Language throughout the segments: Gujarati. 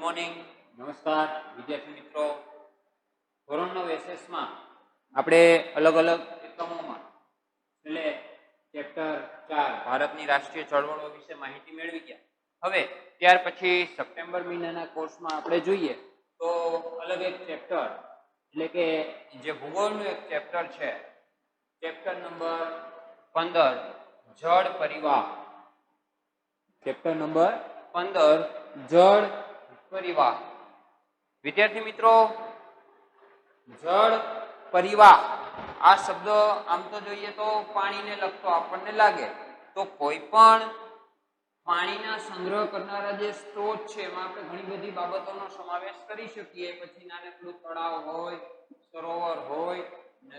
મોર્નિંગ, નમસ્કાર વિદ્યાર્થી મિત્રો. ધોરણ 9 એસએસ માં આપણે અલગ અલગ એકમોમાં એટલે ચેપ્ટર 4 ભારતની રાષ્ટ્રીય ચળવળો વિશે માહિતી મેળવી ગયા. હવે ત્યાર પછી સપ્ટેમ્બર મહિનાના કોર્સમાં આપણે જોઈએ તો અલગ એક ચેપ્ટર એટલે કે જે ભૂગોળનું એક ચેપ્ટર છે, ચેપ્ટર નંબર 15 જળ પરિવાહ. ચેપ્ટર નંબર 15 જળ પરિવાહ. વિદ્યાર્થી મિત્રો, જળ પરિવાહ આ શબ્દ આમ તો જોઈએ તો પાણીને લગતો આપણને લાગે, તો કોઈ પણ પાણીના સંગ્રહ કરનારા જે સ્ત્રોત છે એમાં આપણે ઘણી બધી બાબતોનો સમાવેશ કરી શકીએ. પછી નાનકડું તળાવ હોય, સરોવર હોય,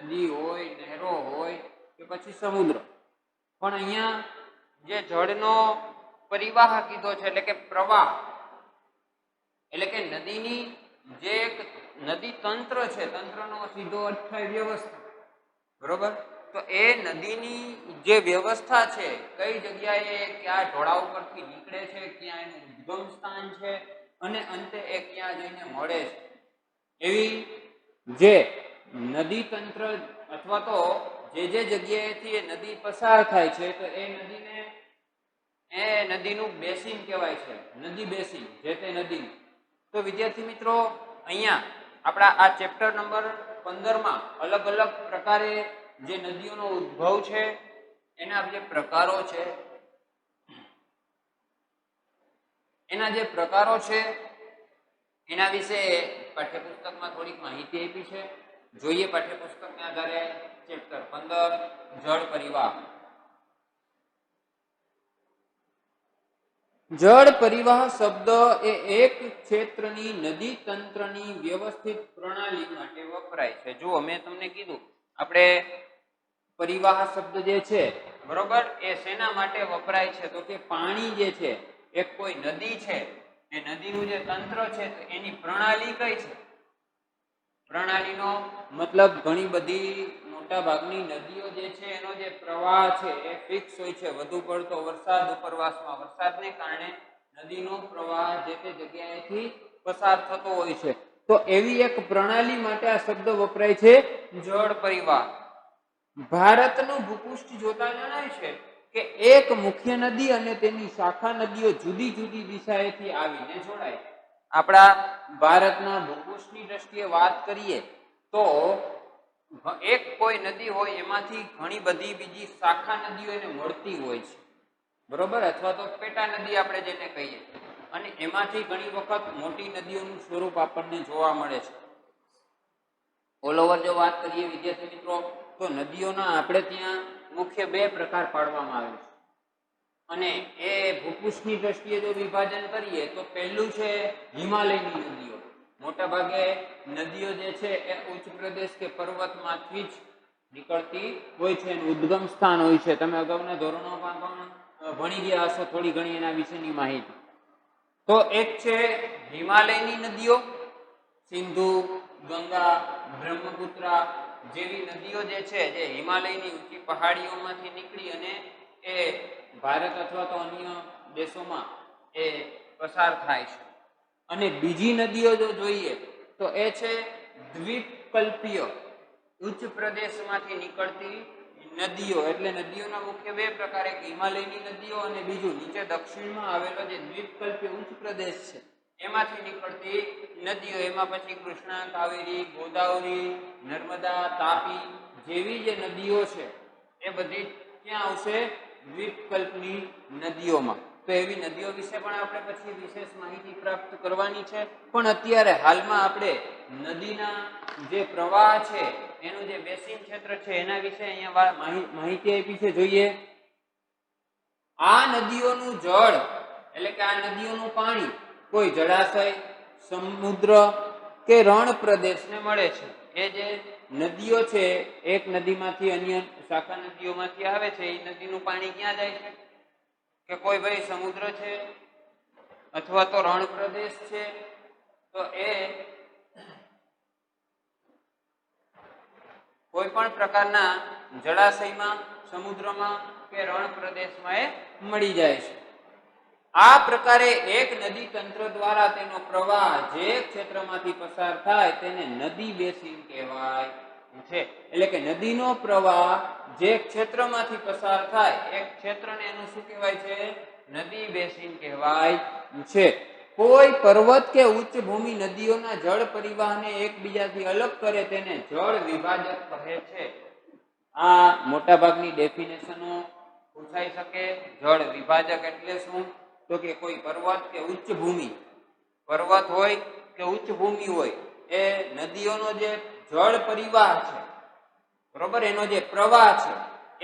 નદી હોય, નહેરો હોય કે પછી સમુદ્ર. પણ અહીંયા જે જળનો પરિવાહ કીધો છે એટલે કે પ્રવાહ, એટલે કે નદીની જે એક નદી તંત્ર છે, તંત્રનો સીધો અર્થ થાય વ્યવસ્થા, બરોબર? તો એ નદીની જે વ્યવસ્થા છે, કઈ જગ્યાએ કયા ઢોળાવ પરથી નીકળે છે, ક્યાં એનું ઉદ્ગમ સ્થાન છે અને અંતે એ ક્યાં જઈને મળે છે, એવી જે નદી તંત્ર અથવા તો જે જગ્યાએથી એ નદી પસાર થાય છે તો એ નદીનું બેસિન કહેવાય છે, નદી બેસિન, જે તે નદી. તો વિદ્યાર્થી મિત્રો, અહીંયા આપણા આ ચેપ્ટર નંબર 15 માં અલગ અલગ પ્રકારે જે નદીઓનો ઉદ્ભવ છે, એના જે પ્રકારો છે, એના વિશે પાઠ્યપુસ્તકમાં થોડીક માહિતી આપી છે. જોઈએ પાઠ્યપુસ્તકના આધારે ચેપ્ટર 15 જળ પરિવાહ. જળ પરિવાહ શબ્દ એ એક ક્ષેત્રની નદી તંત્રની વ્યવસ્થિત પ્રણાલી માટે વપરાય છે. જો મેં તમને કીધું આપણે પરિવાહ શબ્દ જે છે, બરોબર, એ શેના માટે વપરાય છે? તો કે પાણી જે છે, એક કોઈ નદી છે, એ નદીનું જે તંત્ર છે તો એની પ્રણાલી કઈ છે? પ્રણાલીનો મતલબ ઘણી બધી મોટા ભાગની નદીઓ જે છે એનો જે પ્રવાહ છે એ ફિક્સ હોય છે. વધુ પડતો વરસાદ, ઉપરવાસમાં વરસાદને કારણે નદીનો પ્રવાહ જે તે જગ્યાએથી પસાર થતો હોય છે. તો એવી એક પ્રણાલી માટે આ શબ્દ વપરાય છે, જળ પરિવાહ. ભારતનું ભૂપૃષ્ઠ જોતા જણાય છે કે એક મુખ્ય નદી અને તેની શાખા નદીઓ જુદી જુદી દિશાએથી આવીને જોડાય. આપણા ભારતના ભૂપૃષ્ઠની દ્રષ્ટિએ વાત કરીએ તો એક કોઈ નદી હોય એમાંથી ઘણી બધી બીજી શાખા નદીઓ એને મળતી હોય છે, બરોબર, અથવા તો પેટા નદી આપણે જેને કહીએ, અને એમાંથી ઘણી વખત મોટી નદીઓનું સ્વરૂપ આપણને જોવા મળે છે. ઓલ ઓવર જો વાત કરીએ વિદ્યાર્થી મિત્રો, તો નદીઓના આપણે ત્યાં મુખ્ય બે પ્રકાર પાડવામાં આવે છે. અને એ ભૂપૃષ્ઠની દ્રષ્ટિએ જો વિભાજન કરીએ તો પહેલું છે હિમાલયની નદીઓ. મોટા ભાગે નદીઓ જે છે એ ઉચ્ચ પ્રદેશ કે પર્વતમાંથી જ નીકળતી હોય છે, એનું ઉદ્ગમ સ્થાન હોય છે. તમે અગાઉના ધોરણોમાં પણ ભણી ગયા હશો થોડી ઘણી એના વિશેની માહિતી. તો એક છે હિમાલયની નદીઓ, સિંધુ, ગંગા, બ્રહ્મપુત્રા જેવી નદીઓ જે છે, જે હિમાલયની ઊંચી પહાડીઓમાંથી નીકળી અને એ ભારત અથવા તો અન્ય દેશોમાં એ પસાર થાય છે. અને બીજી નદીઓ જો જોઈએ તો એ છે દ્વીપકલ્પીય, ઉચ્ચ પ્રદેશમાંથી નીકળતી નદીઓ. એટલે નદીઓના મુખ્ય બે પ્રકાર, એક હિમાલયની નદીઓ અને બીજું નીચે દક્ષિણમાં આવેલો જે દ્વીપકલ્પીય ઉચ્ચ પ્રદેશ છે એમાંથી નીકળતી નદીઓ. એમાં પછી કૃષ્ણા, કાવેરી, ગોદાવરી, નર્મદા, તાપી જેવી જે નદીઓ છે એ બધી ક્યાં આવશે? દ્વીપકલ્પની નદીઓમાં. તો એવી નદીઓ વિશે પણ આપણે પછી વિશેષ માહિતી પ્રાપ્ત કરવાની છે. પણ અત્યારે હાલમાં આપણે નદીના જે પ્રવાહ છે, એનું જે બેસિન ક્ષેત્ર છે એના વિશે અહીંયા માહિતી આપી છે. જોઈએ, આ નદીઓનું જળ એટલે કે આ નદીઓનું પાણી કોઈ જળાશય, સમુદ્ર કે રણ પ્રદેશને મળે છે. એ જે નદીઓ છે, એક નદીમાંથી અન્ય શાખા નદીઓમાંથી આવે છે, એ નદીનું પાણી ક્યાં જાય છે? કે કોઈ ભાઈ સમુદ્ર છે અથવા તો રણ પ્રદેશ છે, તો એ કોઈ પણ પ્રકારના જળાશયમાં, સમુદ્રમાં કે રણ પ્રદેશમાં એ મળી જાય છે. આ પ્રકારે એક નદી તંત્ર દ્વારા તેનો પ્રવાહ જે ક્ષેત્રમાંથી પસાર થાય તેને નદી બેસિન કહેવાય છે. એટલે કે નદીનો પ્રવાહ જે ક્ષેત્રમાંથી પસાર થાય એક ક્ષેત્રને એનું શું કહેવાય છે? નદી બેસિન કહેવાય છે. કોઈ પર્વત કે ઉચ્ચ ભૂમિ નદીઓના જળ પરિવાહને એકબીજાથી અલગ કરે તેને જળ વિભાજક કહે છે. આ મોટા ભાગની ડેફિનેશનો પૂછાઈ શકે. જળ વિભાજક એટલે શું? તો કે કોઈ પર્વત કે ઉચ્ચ ભૂમિ, પર્વત હોય કે ઉચ્ચ ભૂમિ હોય, એ નદીઓનો જે જળ પરિવાહ છે, બરોબર, એનો જે પ્રવાહ છે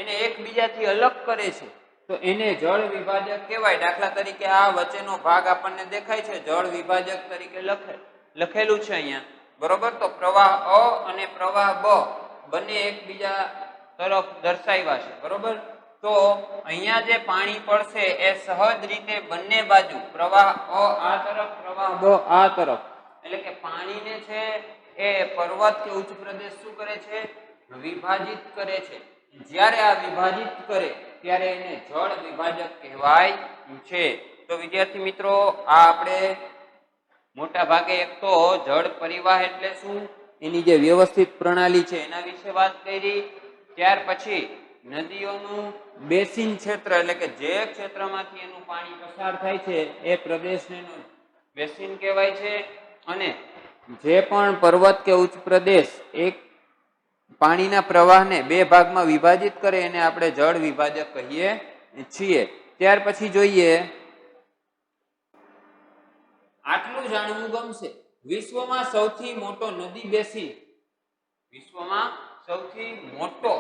એને એકબીજાથી અલગ કરે છે તો એને જળ વિભાજક કહેવાય. દાખલા તરીકે આ વચ્ચેનો ભાગ આપણને દેખાય છે, જળ વિભાજક તરીકે લખેલું છે અહીંયા, બરોબર. તો પ્રવાહ અ અને પ્રવાહ બ બંને એકબીજા તરફ દર્શાવ્યા છે, બરોબર. તો અહીંયા જે પાણી પડશે એ સહજ રીતે બંને બાજુ પ્રવાહ અ આ તરફ, પ્રવાહ બ આ તરફ, એટલે કે પાણીને છે એ પર્વત કે ઉચ્ચ પ્રદેશ શું કરે છે? વિભાજિત કરે છે. જ્યારે આ વિભાજિત કરે ત્યારે એને જળ વિભાજક કહેવાય છે. તો વિદ્યાર્થી મિત્રો, આ આપણે મોટા ભાગે એક તો જળ પરિવાહ એટલે શું, એની જે વ્યવસ્થિત પ્રણાલી છે એના વિશે વાત કરી. ત્યાર પછી નદીઓનું બેસિન ક્ષેત્ર એટલે કે જે ક્ષેત્રમાંથી એનું પાણી પસાર થાય છે એ પ્રદેશને બેસિન કહેવાય છે. અને જે પણ પર્વત કે ઉચ્ચ પ્રદેશ એક પાણીના પ્રવાહને બે ભાગમાં વિભાજિત કરે એને આપણે જળ વિભાજક કહીએ છીએ. ત્યાર પછી જોઈએ, આટલું જાણવું ગમશે. વિશ્વમાં સૌથી મોટો નદી બેસિન, વિશ્વમાં સૌથી મોટો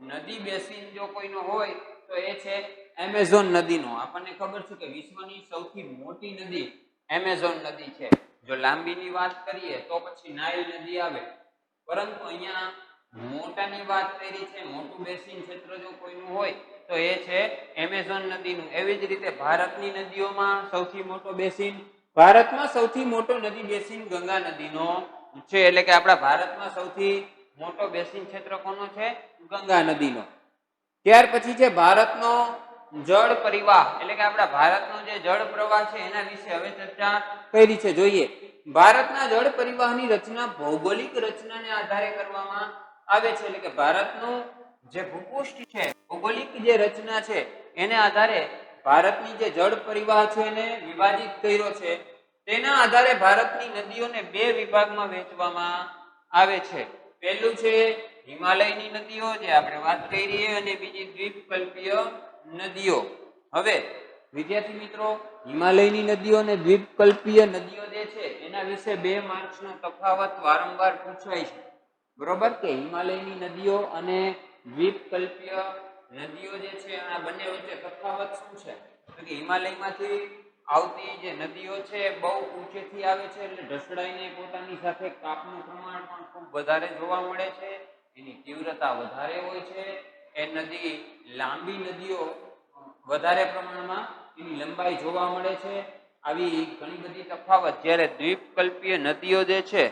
નદી બેસિન જો કોઈનો હોય તો એ છે એમેઝોન નદીનો. આપણને ખબર છે કે વિશ્વની સૌથી મોટી નદી એમેઝોન નદી છે. જો લાંબીની વાત કરીએ તો પછી નાઇલ નદી આવે, પરંતુ અહીંયા મોટાની વાત કરી છે, મોટું બેસિન ક્ષેત્ર જો કોઈનું હોય તો એ છે એમેઝોન નદીનું. એવી જ રીતે ભારતની નદીઓમાં સૌથી મોટો બેસિન, ભારતમાં સૌથી મોટો નદી બેસિન ગંગા નદીનો છે. એટલે કે આપણા ભારતમાં સૌથી મોટો બેસિન ક્ષેત્ર કોનો છે? ગંગા નદીનો. ત્યાર પછી છે ભારતનો જળ પરિવાહ, એટલે કે આપણા ભારતનો જે જળ પ્રવાહ છે એના વિશે હવે ચર્ચા કરી છે. જોઈએ, ભારતના જળ પરિવાહની રચના ભૌગોલિક રચનાને આધારે કરવામાં આવે છે. એટલે કે ભારતનું જે ભૂપૃષ્ઠ છે, ભૌગોલિક જે રચના છે એને આધારે ભારતની જે જળ પરિવાહ છે એને વિભાજિત કર્યો છે. તેના આધારે ભારતની નદીઓને બે વિભાગમાં વહેંચવામાં આવે છે. પહેલું છે હિમાલયની નદીઓ, જે આપણે વાત કરી, અને બીજી દ્વીપકલ્પીય નદીઓ. હવે વિદ્યાર્થી મિત્રો, હિમાલયની નદીઓ અને દ્વીપકલ્પીય નદીઓ જે છે એના વિશે 2 માર્ક્સનો તફાવત વારંવાર પૂછાય છે, બરોબર. કે હિમાલયની નદીઓ અને દ્વીપકલ્પીય નદીઓ જે છે આ બંને વચ્ચે તફાવત શું છે? તો કે હિમાલયમાંથી આવતી જે નદીઓ છે બહુ ઊંચેથી આવે છે, એટલે ઢસડાઈને પોતાની સાથે કાપનું પ્રમાણ પણ ખૂબ વધારે જોવા મળે છે, એની તીવ્રતા વધારે હોય છે. એ નદી લાંબી નદીઓ વધારે પ્રમાણમાં એની લંબાઈ જોવા મળે છે. આવી ઘણી બધી તફાવત. જ્યારે દ્વીપકલ્પીય નદીઓ જે છે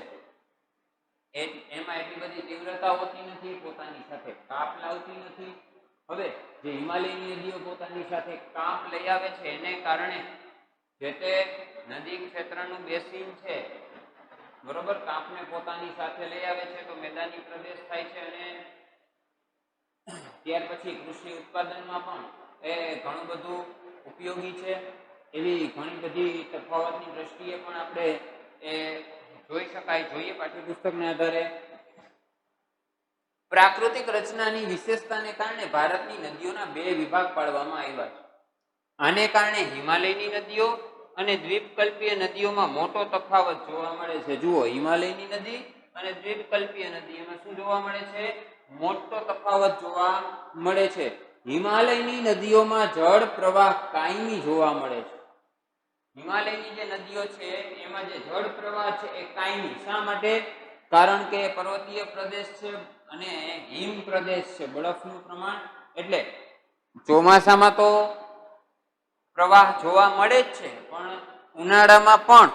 એમાં એટલી બધી તીવ્રતા હોતી નથી, પોતાની સાથે કાપ લાવતી નથી. હવે જે હિમાલયની નદીઓ પોતાની સાથે કાપ લઈ આવે છે એને કારણે જે તે નદી ક્ષેત્રનું બેસિન છે, બરોબર, કાપને પોતાની સાથે લઈ આવે છે તો મેદાની પ્રદેશ થાય છે. અને ત્યાર પછી કૃષિ ઉત્પાદનમાં પણ એ ઘણું બધું ઉપયોગી છે. એવી ઘણી બધી તફાવતની દ્રષ્ટિએ પણ આપણે એ જોઈ શકાય. જોઈએ પાઠ્યપુસ્તકના આધારે. પ્રાકૃતિક રચનાની વિશેષતાને કારણે ભારતની નદીઓના 2 વિભાગ પાડવામાં આવ્યા છે. આને કારણે હિમાલયની નદીઓ અને દ્વીપકલ્પીય નદીઓમાં મોટો તફાવત જોવા મળે છે. જુઓ, હિમાલયની નદી અને દ્વીપકલ્પીય નદી એમાં શું જોવા મળે છે? મોટો તફાવત જોવા મળે છે. હિમાલયની નદીઓમાં જળ પ્રવાહ કાયમી જોવા મળે છે. હિમાલયની જે નદીઓ છે એમાં જે જળ પ્રવાહ છે એ કાયમી. શા માટે? કારણ કે પર્વતીય પ્રદેશ છે અને હિમ પ્રદેશ છે, બરફનું પ્રમાણ, એટલે ચોમાસામાં તો પ્રવાહ જોવા મળે જ છે, પણ ઉનાળામાં પણ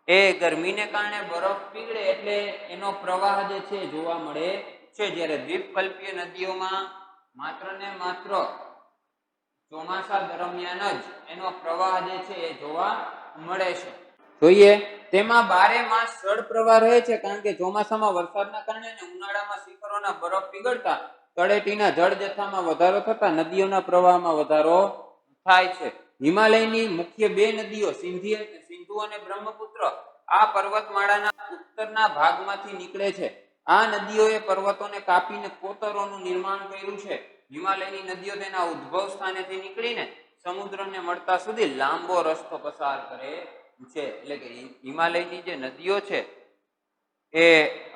એ ગરમીને કારણે બરફ પીગળે એટલે એનો પ્રવાહ જે છે જોવા મળે છે. જ્યારે દ્વીપકલ્પીય નદીઓમાં માત્ર ને માત્ર ચોમાસા દરમિયાન જ એનો પ્રવાહ જે છે એ જોવા મળે છે. જોઈએ તેમાં 12 માસ જળ પ્રવાહ રહે છે, કારણ કે ચોમાસામાં વરસાદના કારણે અને ઉનાળામાં શિખરોના બરફ પીગળતા તળેટીના જળ જથ્થામાં વધારો થતા નદીઓના પ્રવાહમાં વધારો થાય છે. હિમાલયની મુખ્ય બે નદીઓ સિંધુ અને બ્રહ્મપુત્ર આ પર્વતમાળાના ઉત્તરના ભાગમાંથી નીકળે છે. આ નદીઓએ પર્વતોને કાપીને કોતરોનું નિર્માણ કર્યું છે. હિમાલયની નદીઓ તેના ઉદ્ભવ સ્થાનેથી નીકળીને સમુદ્રને મળતા સુધી લાંબો રસ્તો પસાર કરે છે. એટલે કે હિમાલયની જે નદીઓ છે એ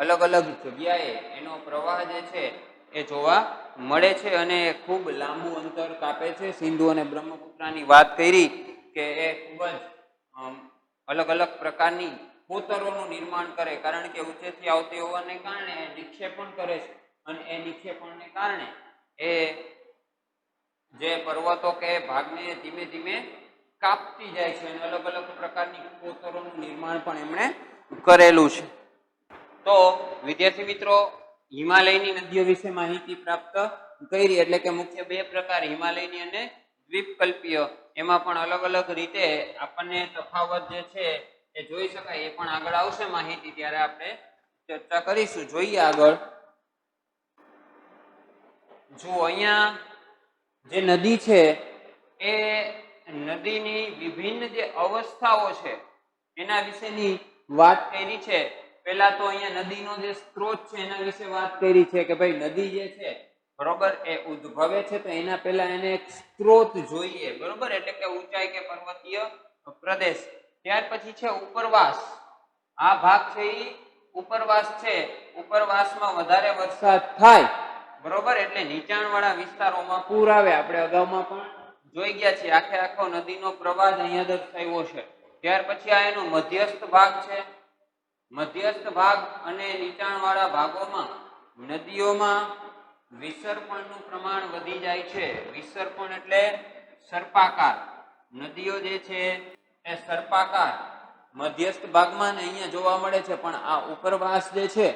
અલગ અલગ જગ્યાએ એનો પ્રવાહ જે છે એ જોવા મળે છે અને ખૂબ લાંબુ અંતર કાપે છે. સિંધુ અને બ્રહ્મપુત્રની વાત કરી કે એ ખૂબ જ અલગ અલગ પ્રકારની કોતરોનું નિર્માણ કરે, કારણ કે ઊંચેથી આવતી હોવાને કારણે નિક્ષેપણ કરે છે અને એ નિક્ષેપણને કારણે એ જે પર્વતો કે ભાગને ધીમે ધીમે કાપતી જાય છે અને અલગ અલગ પ્રકારની કોતરોનું નિર્માણ પણ એમણે કરેલું છે. તો વિદ્યાર્થી મિત્રો, હિમાલયની નદીઓ વિશે માહિતી પ્રાપ્ત કરી, એટલે કે મુખ્ય બે પ્રકાર હિમાલયની અને દ્વીપકલ્પીય, એમાં પણ અલગ અલગ રીતે આપણને તફાવત જે છે એ જોઈ શકાય. એ પણ આગળ આવશે માહિતી, ત્યારે આપણે ચર્ચા કરીશું. જોઈએ આગળ. જો અહીંયા જે નદી છે એ નદીની વિભિન્ન જે અવસ્થાઓ છે એના વિશેની વાત કરી છે. પહેલા તો અહીંયા નદીનો જે સ્ત્રોત છે એના વિશે વાત કરી છે કે ભાઈ નદી જે છે બરોબર એ ઉદ્ભવે છે તો એના પહેલા એને એક સ્ત્રોત જોઈએ, બરોબર, એટલે કે ઊંચાઈ કે પર્વતીય પ્રદેશ. ત્યાર પછી છે ઉપરવાસ. આ ભાગ છે એ ઉપરવાસ છે. ઉપરવાસમાં વધારે વરસાદ થાય, બરોબર, એટલે નીચાણવાળા વિસ્તારોમાં પૂર આવે. આપણે અગાઉમાં પણ જોઈ ગયા છીએ. આખો નદીનો પ્રવાહ અહીંયા દર્શાવ્યો છે. ત્યાર પછી આ એનો મધ્યસ્થ ભાગ છે. મધ્યસ્થ ભાગ અને નીચાણવાળા ભાગોમાં નદીઓમાં વિસર્પણનું પ્રમાણ વધી જાય છે. વિસર્પણ એટલે સર્પાકાર. નદીઓ જે છે એ સર્પાકાર મધ્યસ્થ ભાગમાં ને અહીંયા જોવા મળે છે, પણ આ ઉપરવાસ જે છે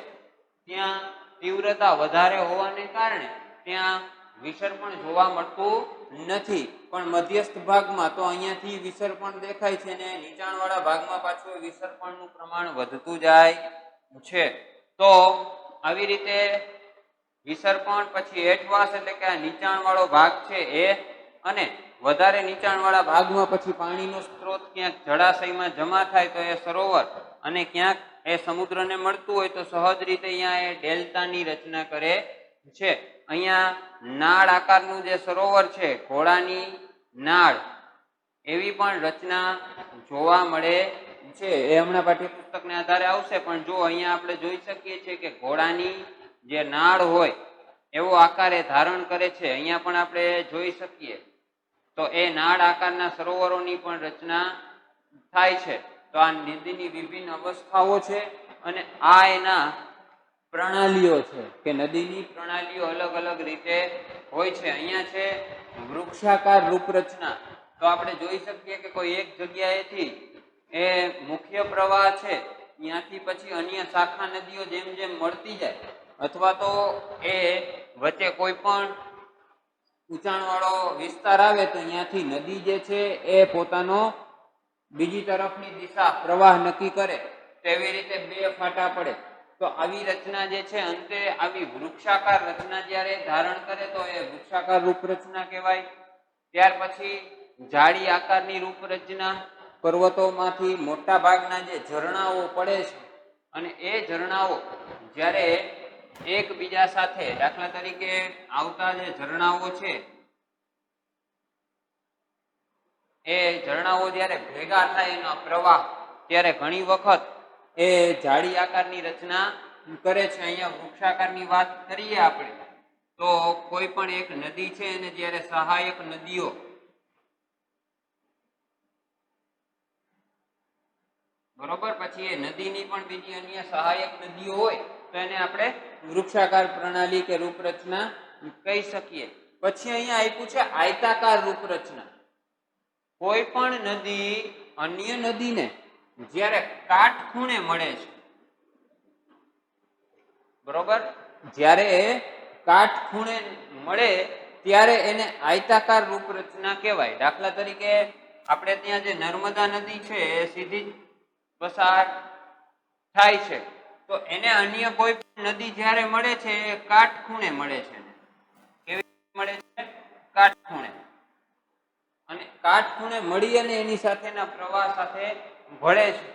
ત્યાં તીવ્રતા વધારે હોવાને કારણે ત્યાં વિસર્પણ જોવા મળતું નથી. પણ મધ્યસ્થ ભાગમાં તો અહીંયાથી વિસર્પણ દેખાય છે ને નીચાણવાળા ભાગમાં પાછું વિસર્પણનું પ્રમાણ વધતું જાય છે. તો આવી રીતે વિસર્પણ, પછી હેઠવાસ એટલે કે આ નીચાણવાળો ભાગ છે એ, અને વધારે નીચાણવાળા ભાગમાં પછી પાણીનો સ્ત્રોત ક્યાંક જળાશયમાં જમા થાય તો એ સરોવર, અને ક્યાંક એ સમુદ્રને મળતું હોય તો સહજ રીતે અહીંયા એ ડેલ્ટાની રચના કરે છે. અહીંયા નાળ આકારનું જે સરોવર છે, ઘોડાની નાળ, એવી પણ રચના જોવા મળે છે. એ હમણાં પાઠ્યપુસ્તકને આધારે આવશે, પણ જો અહીંયા આપણે જોઈ શકીએ છીએ કે ઘોડાની જે નાળ હોય એવો આકાર એ ધારણ કરે છે. અહીંયા પણ આપણે જોઈ શકીએ તો એ નાળ આકારના સરોવરોની પણ રચના થાય છે. તો આ નદીની વિભિન્ન અવસ્થાઓ છે અને આ એના પ્રણાલીઓ છે કે નદીની પ્રણાલીઓ અલગ અલગ રીતે હોય છે. અહીંયા છે વૃક્ષાકાર રૂપરચના. તો આપણે જોઈ શકીએ કે કોઈ એક જગ્યાએથી એ મુખ્ય પ્રવાહ છે ત્યાંથી પછી અન્ય શાખા નદીઓ જેમ જેમ મળતી જાય, અથવા તો એ વચ્ચે કોઈ પણ ઊંચાણવાળો વિસ્તાર આવે તો અહીંયાથી નદી જે છે એ પોતાનો બીજી તરફની દિશા પ્રવાહ નક્કી કરે, તેવી રીતે બે ફાટા પડે. તો આવી રચના જે છે અંતે આવી વૃક્ષાકાર રચના જ્યારે ધારણ કરે તો એ વૃક્ષાકાર રૂપરચના કહેવાય. ત્યાર પછી જાળી આકારની રૂપરચના. પર્વતોમાંથી મોટા ભાગના જે ઝરણાઓ પડે છે અને એ ઝરણાઓ જ્યારે એકબીજા સાથે, દાખલા તરીકે આવતા જે ઝરણાઓ છે એ ઝરણાઓ જ્યારે ભેગા થાય એનો પ્રવાહ, ત્યારે ઘણી વખત એ જાળી આકારની રચના કરે છે. અહીંયા વૃક્ષાકારની વાત કરીએ આપણે તો કોઈ પણ એક નદી છે અને જ્યારે સહાયક નદીઓ, બરોબર, પછી એ નદીની પણ બીજી અન્ય સહાયક નદીઓ હોય તો એને આપણે વૃક્ષાકાર પ્રણાલી કે રૂપરચના કહી શકીએ. પછી અહીંયા આપ્યું છે આયતાકાર રૂપરચના. કોઈ પણ નદી અન્ય નદીને જ્યારે કાટખૂણે મળે છે, બરોબર, જ્યારે કાટખૂણે મળે ત્યારે એને આયતાકાર રૂપરચના કહેવાય. દાખલા તરીકે આપણે ત્યાં જે નર્મદા નદી છે એ સીધી જ પસાર થાય છે, તો એને અન્ય કોઈ નદી જ્યારે મળે છે એ કાટખૂણે મળે છે. કેવી રીતે મળે છે? કાટખૂણે. અને કાટખૂણે મળી અને એની સાથેના પ્રવાહ સાથે ભળે છે.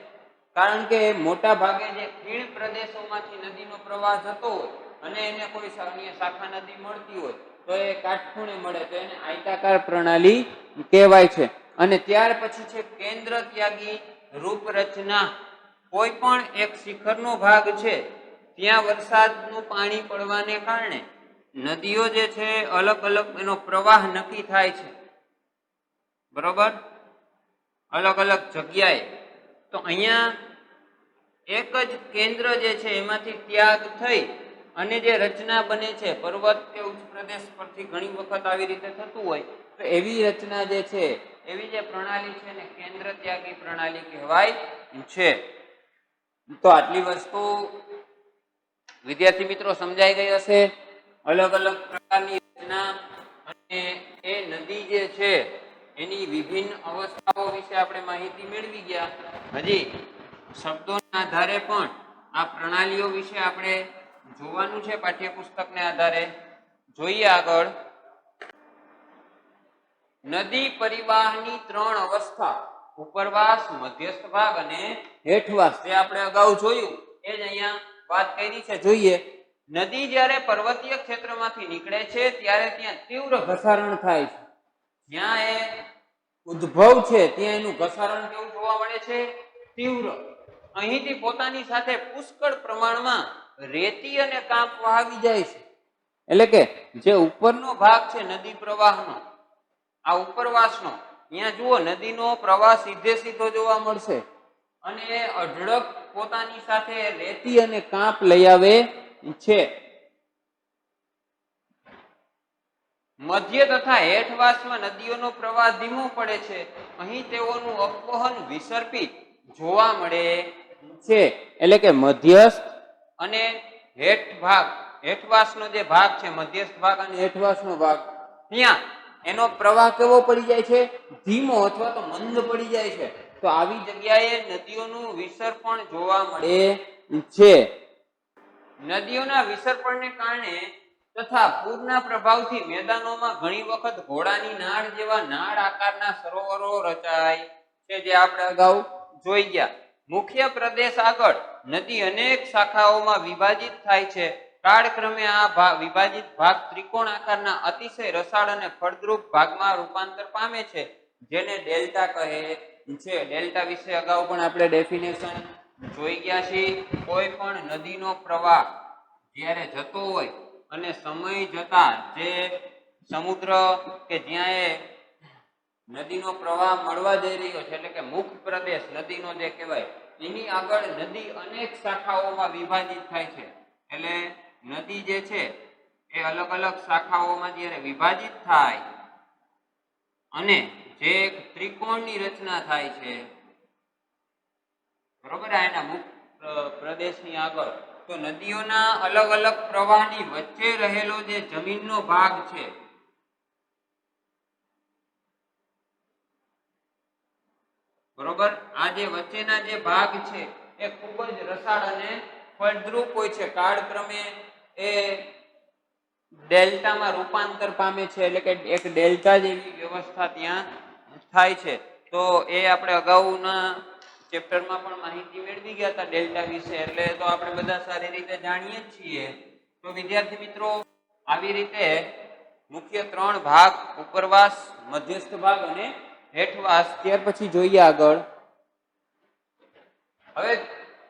કારણ કે મોટા ભાગે જે ખીણ પ્રદેશોમાંથી નદીનો પ્રવાહ જતો હોય અને એને કોઈ અન્ય શાખા નદી મળતી હોય તો એ કાટખૂણે મળે, તો એને આયતાકાર પ્રણાલી કહેવાય છે. અને ત્યાર પછી છે કેન્દ્ર ત્યાગી રૂપરચના. કોઈ પણ એક શિખરનો ભાગ છે ત્યાં વરસાદનું પાણી પડવાને કારણે નદીઓ જે છે અલગ અલગ એનો પ્રવાહ નક્કી થાય છે, બરોબર, અલગ અલગ જગ્યાએ. તો અહીંયા એક જ કેન્દ્ર જે છે એમાંથી ત્યાગ થઈ અને જે રચના બને છે, પર્વત કે ઉચ્ચ પ્રદેશ પરથી ઘણી વખત આવી રીતે થતું હોય, તો એવી રચના જે છે, એવી જે પ્રણાલી છે ને કેન્દ્ર ત્યાગી પ્રણાલી કહેવાય છે. તો આટલી વસ્તુ વિદ્યાર્થી મિત્રો સમજાઈ ગઈ હશે. અલગ અલગ પ્રકારની રચના અને એ નદી જે છે એની વિભિન્ન અવસ્થાઓ વિશે આપણે માહિતી મેળવી ગયા. હજી શબ્દોના આધારે પણ આ પ્રણાલીઓ વિશે આપણે જોવાનું છે પાઠ્યપુસ્તકને આધારે. જોઈએ આગળ. નદી પરિવાહની ત્રણ અવસ્થા: ઉપરવાસ, મધ્યસ્થ ભાગ અને હેઠવાસ. જે આપણે અગાઉ જોયું એ જ અહીંયા વાત કરી છે. જોઈએ, નદી જ્યારે પર્વતીય ક્ષેત્રમાંથી નીકળે છે ત્યારે ત્યાં તીવ્ર ઘસારણ થાય છે. જ્યાં એ ઉદ્ભવ છે ત્યાં એનું ઘસારણ કેવું જોવા મળે છે? તીવ્ર. અહીંથી પોતાની સાથે પુષ્કળ પ્રમાણમાં રેતી અને કાંપ વહાવી જાય છે. એટલે કે જે ઉપરનો ભાગ છે નદી પ્રવાહનો, આ ઉપરવાસનો, અહીંયા જુઓ નદીનો પ્રવાહ સીધે સીધો જોવા મળશે અને અઢળક પોતાની સાથે રેતી અને કાંપ લઈ આવે છે. મધ્ય તથા હેઠવાસમાં નદીઓનો પ્રવાહ ધીમો પડે છે. અહીં તેઓનું અપવહન વિસર્પિત જોવા મળે છે. એટલે કે મધ્યસ્થ અને હેઠ ભાગ, હેઠવાસનો જે ભાગ છે, મધ્યસ્થ ભાગ અને હેઠવાસનો ભાગ, ત્યાં એનો પ્રવાહ કેવો પડી જાય છે? ધીમો અથવા તો મંદ પડી જાય છે. તો આવી જગ્યાએ નદીઓનું વિસર્પણ જોવા મળે છે. નદીઓના વિસર્પણને કારણે તથા પૂરના પ્રભાવથી મેદાનોમાં ઘણી વખત ઘોડાની નાળ જેવા નાળ આકારના સરોવરો રચાય છે, જે આપણે અગાઉ જોઈ ગયા. મુખ્ય પ્રદેશ આગળ નદી અનેક શાખાઓમાં વિભાજિત થાય છે. કાળક્રમે આ વિભાજિત ભાગ ત્રિકોણ આકારના અતિશય રસાળ અને ફળદ્રુપ ભાગમાં રૂપાંતર પામે છે, જેને ડેલ્ટા કહે છે. ડેલ્ટા વિશે અગાઉ પણ આપણે ડેફિનેશન જોઈ ગયા છીએ. કોઈ પણ નદીનો પ્રવાહ જ્યારે જતો હોય અને સમય જતા જે સમુદ્ર કે જ્યાં એ નદીનો પ્રવાહ મળવા જઈ રહ્યો છે, એટલે કે મુખ્ય પ્રદેશ નદીનો જે કહેવાય, એની આગળ નદી અનેક શાખાઓમાં વિભાજિત થાય છે. એટલે નદી જે છે એ અલગ અલગ શાખાઓમાં જ્યારે વિભાજિત થાય અને જે એક ત્રિકોણની રચના થાય છે, બરોબર, એના મુખ્ય પ્રદેશની આગળ, તો નદીઓના અલગ અલગ પ્રવાહની વચ્ચે રહેલો જે જમીનનો ભાગ છે, બરોબર, આ જે વચ્ચેના જે ભાગ છે એ ખૂબ જ રસાળ અને ફળદ્રુપ હોય છે. કાળક્રમે એ ડેલ્ટામાં રૂપાંતર પામે છે. એટલે કે એક ડેલ્ટા જેવી વ્યવસ્થા ત્યાં થાય છે. તો એ આપણે અગાઉના ચેપ્ટરમાં પણ માહિતી મેળવી ગયા હતા ડેલ્ટા વિશે, એટલે તો આપણે બધા સારી રીતે જાણીએ જ છીએ. તો વિદ્યાર્થી મિત્રો, આવી રીતે મુખ્ય ત્રણ ભાગ: ઉપરવાસ, મધ્યસ્થ ભાગ અને હેઠવાસ. ત્યાર પછી જોઈએ આગળ. હવે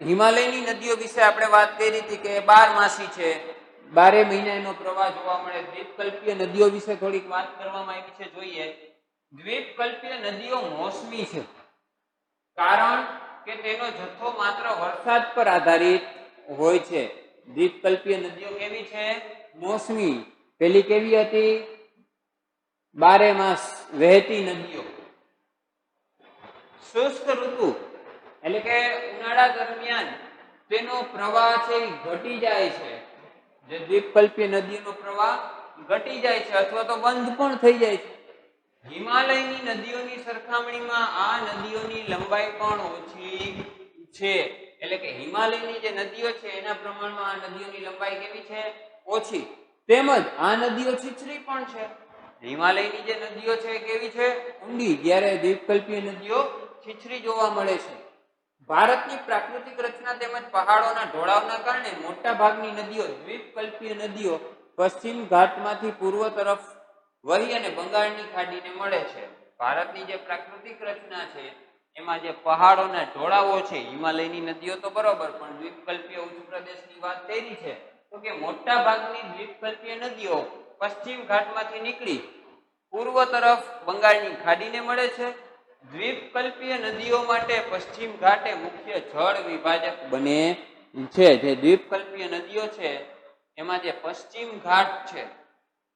હિમાલયની નદીઓ વિશે આપણે વાત કરી હતી કે 12 માસી છે, 12 મહિના એનો પ્રવાહ જોવા મળે. દ્વીપકલ્પીય નદીઓ વિશે થોડીક વાત કરવામાં આવી છે. જોઈએ, દ્વીપકલ્પીય નદીઓ મોસમી છે, કારણ કે તેનો જથ્થો માત્ર વરસાદ પર આધારિત હોય છે. દ્વીપકલ્પીય નદીઓ કેવી છે? મોસમી. પેલી કેવી હતી? 12 માસ વહેતી નદીઓ. શુષ્ક ઋતુ એટલે કે ઉનાળા દરમિયાન તેનો પ્રવાહ છે એ ઘટી જાય છે. જે દ્વીપકલ્પીય નદીનો પ્રવાહ ઘટી જાય છે અથવા તો બંધ પણ થઈ જાય છે. હિમાલયની નદીઓની સરખામણીમાં આ નદીઓની લંબાઈ પણ ઓછી છે. એટલે કે હિમાલયની જે નદીઓ છે એના પ્રમાણમાં આ નદીઓની લંબાઈ કેવી છે? ઓછી. તેમજ આ નદીઓ છીછરી પણ છે. હિમાલયની જે નદીઓ છે કેવી છે? ઊંડી, જ્યારે દ્વીપકલ્પીય નદીઓ છીછરી જોવા મળે છે. ભારતની પ્રાકૃતિક રચના તેમજ પહાડોના ઢોળાવના કારણે મોટા ભાગની નદીઓ દ્વીપકલ્પીય નદીઓ પશ્ચિમ ઘાટમાંથી પૂર્વ તરફ વહી અને બંગાળની ખાડીને મળે છે. ભારતની જે પ્રાકૃતિક રચના છે એમાં જે પહાડોના ઢોળાવો છે, હિમાલયની નદીઓ તો બરોબર, પણ દ્વીપકલ્પીય ઉચ્ચ પ્રદેશની વાત થઈ છે, તો કે મોટા ભાગની દ્વીપકલ્પીય નદીઓ પશ્ચિમ ઘાટમાંથી નીકળી પૂર્વ તરફ બંગાળની ખાડીને મળે છે. દ્વીપકલ્પીય નદીઓ માટે પશ્ચિમ ઘાટ એ મુખ્ય જળ વિભાજક બને છે. જે દ્વીપકલ્પીય નદીઓ છે એમાં જે પશ્ચિમ ઘાટ છે,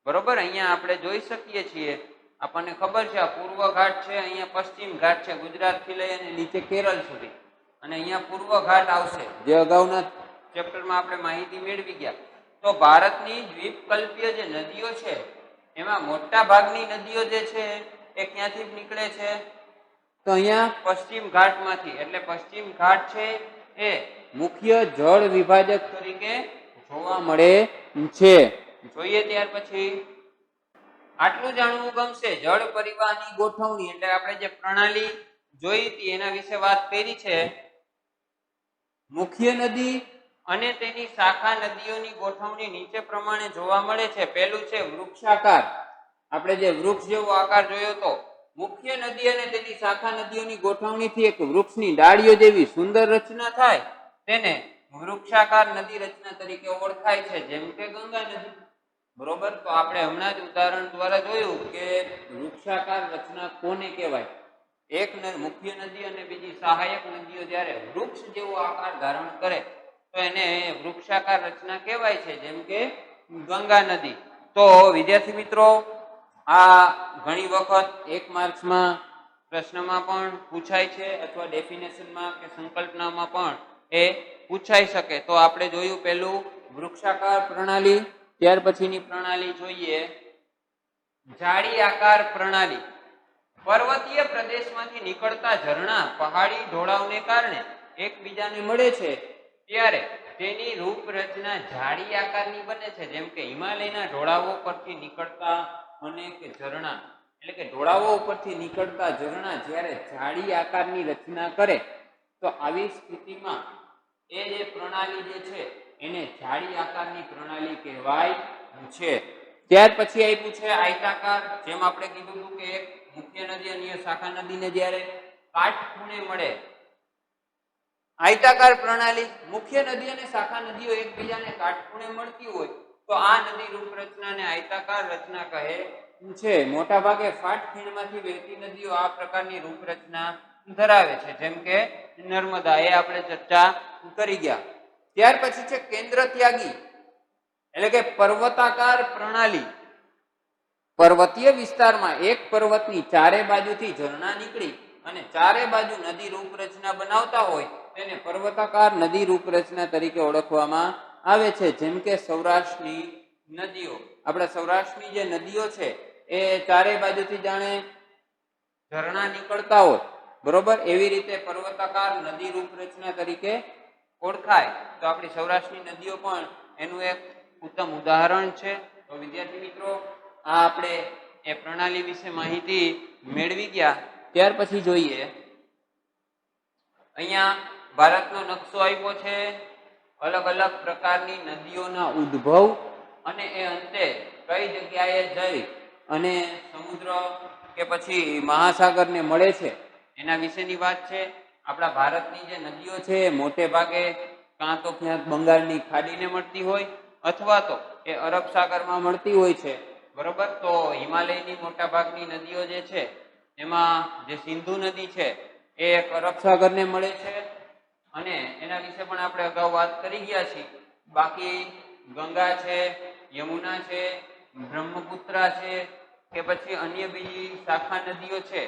બરોબર, અહીંયા આપણે જોઈ શકીએ છીએ, આપણને ખબર છે આ પૂર્વ ઘાટ છે, અહીંયા પશ્ચિમ ઘાટ છે, ગુજરાતથી લઈ અને નીચે કેરળ સુધી, અને અહીંયા પૂર્વ ઘાટ આવશે, જે અગાઉના ચેપ્ટરમાં આપણે માહિતી મેળવી ગયા. તો ભારતની દ્વીપકલ્પીય જે નદીઓ છે એમાં મોટા ભાગની નદીઓ જે છે એ ક્યાંથી નીકળે છે? તો અહીંયા પશ્ચિમ ઘાટમાંથી. એટલે પશ્ચિમ ઘાટ છે એ મુખ્ય જળ વિભાજક તરીકે જોવા મળે છે. જોઈએ ત્યાર પછી આટલું જાણવું ગમશે. જળ પરિવહનની ગોઠવણી એટલે આપણે જે પ્રણાલી જોઈ હતી એના વિશે વાત કરી છે. મુખ્ય નદી અને તેની શાખા નદીઓની ગોઠવણી નીચે પ્રમાણે જોવા મળે છે. પહેલું છે વૃક્ષાકાર. આપણે જે વૃક્ષ જેવો આકાર જોયો તો, મુખ્ય નદી અને તેની શાખા નદીઓની ગોઠવણીથી એક વૃક્ષની ડાળીઓ જેવી સુંદર રચના થાય તેને વૃક્ષાકાર નદી રચના તરીકે ઓળખાય છે, જેમ કે ગંગા નદી. બરોબર, તો આપણે હમણાં જ ઉદાહરણ દ્વારા જોયું કે વૃક્ષાકાર રચના કોને કહેવાય? એક મુખ્ય નદી અને બીજી સહાયક નદીઓ જ્યારે વૃક્ષ જેવો આકાર ધારણ કરે તો એને વૃક્ષાકાર રચના કહેવાય છે, જેમ કે ગંગા નદી. તો વિદ્યાર્થી મિત્રો, આ ઘણી વખત 1 માર્ક્સમાં પ્રશ્નમાં પણ પૂછાય છે અથવા ડેફિનેશનમાં કે સંકલ્પનામાં પણ એ પૂછાઈ શકે. તો આપણે જોયું પહેલું વૃક્ષાકાર પ્રણાલી, ત્યાર પછીની પ્રણાલી જોઈએ જાળી આકાર પ્રણાલી. પર્વતીય પ્રદેશમાંથી નીકળતા ઝરણા પહાડી ઢોળાવને કારણે એકબીજાને મળે છે ત્યારે તેની રૂપરચના જાળી આકારની બને છે. જેમ કે હિમાલયના ઢોળાવો પરથી નીકળતા અનેક ઝરણા, એટલે કે ઢોળાવો ઉપરથી નીકળતા ઝરણા જ્યારે જાળી આકારની રચના કરે તો આવી સ્થિતિમાં એ જે પ્રણાલી જે છે એને જાળી આકારની પ્રણાલી કહેવાય છે. ત્યાર પછી આપ્યું છે આયતાકાર. જેમ આપણે કીધું હતું કે એક મુખ્ય નદી અને શાખા નદીને જ્યારે કાટખૂણે મળે, આયતાકાર પ્રણાલી. મુખ્ય નદી અને શાખા નદીઓ એકબીજાને કાટખૂણે મળતી હોય તો આ નદી રૂપરચનાને આયતાકાર રચના કહે છે. મોટા ભાગે ફાટખીણમાંથી વહેતી નદીઓ આ પ્રકારની રૂપરચના ધરાવે છે, જેમ કે નર્મદા, એ આપણે ચર્ચા કરી ગયા. ત્યાર પછી છે કેન્દ્ર ત્યાગી, એટલે કે પર્વતાકાર પ્રણાલી. પર્વતીય વિસ્તારમાં એક પર્વતની ચારે બાજુથી ઝરણા નીકળી અને ચારે બાજુ નદી રૂપરચના બનાવતા હોય તેને પર્વતાકાર નદી રૂપરચના તરીકે ઓળખવામાં આવે છે, જેમ કે સૌરાષ્ટ્રની નદીઓ. આપણા સૌરાષ્ટ્રની જે નદીઓ છે એ ચારે બાજુથી જાણે ઝરણા નીકળતા હોય, બરોબર, એવી રીતે પર્વતાકાર નદી રૂપરચના તરીકે ઓળખાય. તો આપણી સૌરાષ્ટ્રની નદીઓ પણ એનું એક ઉત્તમ ઉદાહરણ છે. તો વિદ્યાર્થી મિત્રો, આ આપણે એ પ્રણાલી વિશે માહિતી મેળવી ગયા. ત્યાર પછી જોઈએ અહીંયા ભારતનો નકશો આપ્યો છે. અલગ અલગ પ્રકારની નદીઓના ઉદ્ભવ અને એ અંતે કઈ જગ્યાએ જઈ અને સમુદ્ર કે પછી મહાસાગરને મળે છે એના વિશેની વાત છે. આપણા ભારતની જે નદીઓ છે મોટે ભાગે કાં તો ક્યાંક બંગાળની ખાડીને મળતી હોય અથવા તો એ અરબ સાગરમાં મળતી હોય છે, બરોબર. તો હિમાલયની મોટા ભાગની નદીઓ જે છે એમાં જે સિંધુ નદી છે એ એક અરબ સાગરને મળે છે અને એના વિશે પણ આપણે અગાઉ વાત કરી ગયા છીએ. બાકી ગંગા છે, યમુના છે, બ્રહ્મપુત્રા છે કે પછી અન્ય બીજી શાખા નદીઓ છે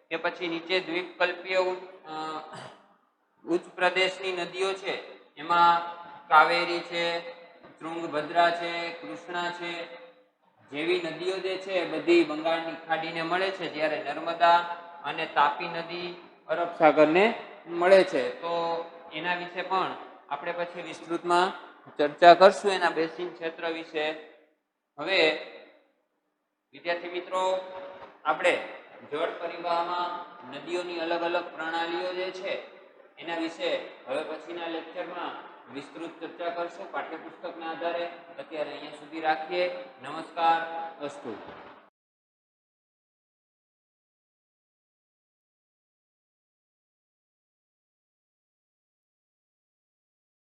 કે પછી નીચે દ્વીપકલ્પીય ઉચ્ચ પ્રદેશની નદીઓ છે એમાં કાવેરી છે, તૃંગભદ્રા છે, કૃષ્ણા છે, જેવી નદીઓ જે છે એ બધી બંગાળની ખાડીને મળે છે, જ્યારે નર્મદા અને તાપી નદી અરબ સાગરને મળે છે. તો એના વિશે પણ આપણે પછી વિસ્તૃતમાં ચર્ચા કરશું, એના બેસિન ક્ષેત્ર વિશે. હવે વિદ્યાર્થી મિત્રો, આપણે જળ પરિવહનમાં નદીઓની અલગ અલગ પ્રણાલીઓ જે છે એના વિશે હવે પછીના લેક્ચરમાં વિસ્તૃત ચર્ચા કરશું પાઠ્યપુસ્તકના આધારે. અત્યારે અહીંયા સુધી રાખીએ. નમસ્કાર. અસ્તુ.